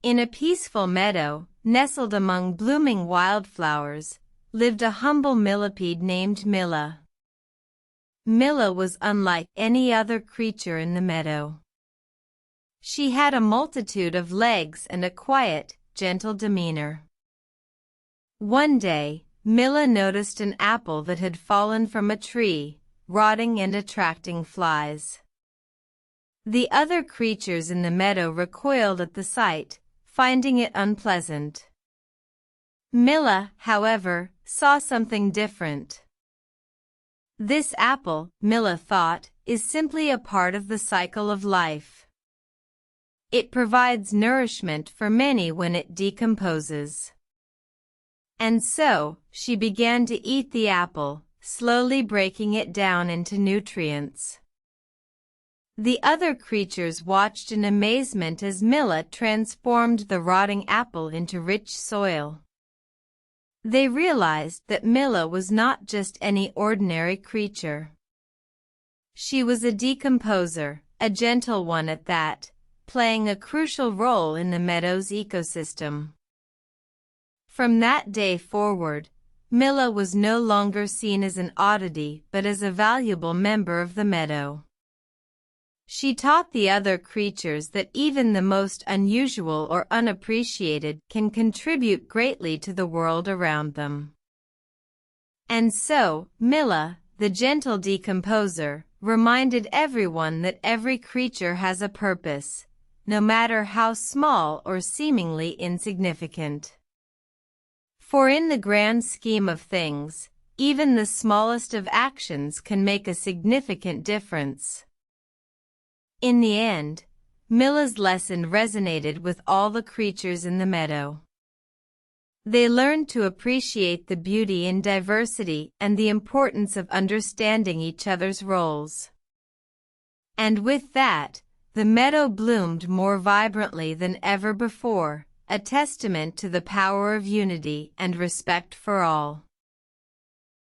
In a peaceful meadow, nestled among blooming wildflowers, lived a humble millipede named Milla. Milla was unlike any other creature in the meadow. She had a multitude of legs and a quiet, gentle demeanor. One day, Milla noticed an apple that had fallen from a tree, rotting and attracting flies. The other creatures in the meadow recoiled at the sight, finding it unpleasant. Milla, however, saw something different. This apple, Milla thought, is simply a part of the cycle of life. It provides nourishment for many when it decomposes. And so, she began to eat the apple, slowly breaking it down into nutrients. The other creatures watched in amazement as Milla transformed the rotting apple into rich soil. They realized that Milla was not just any ordinary creature. She was a decomposer, a gentle one at that, playing a crucial role in the meadow's ecosystem. From that day forward, Milla was no longer seen as an oddity but as a valuable member of the meadow. She taught the other creatures that even the most unusual or unappreciated can contribute greatly to the world around them. And so, Milla, the gentle decomposer, reminded everyone that every creature has a purpose, no matter how small or seemingly insignificant. For in the grand scheme of things, even the smallest of actions can make a significant difference. In the end, Milla's lesson resonated with all the creatures in the meadow. They learned to appreciate the beauty in diversity and the importance of understanding each other's roles. And with that, the meadow bloomed more vibrantly than ever before, a testament to the power of unity and respect for all.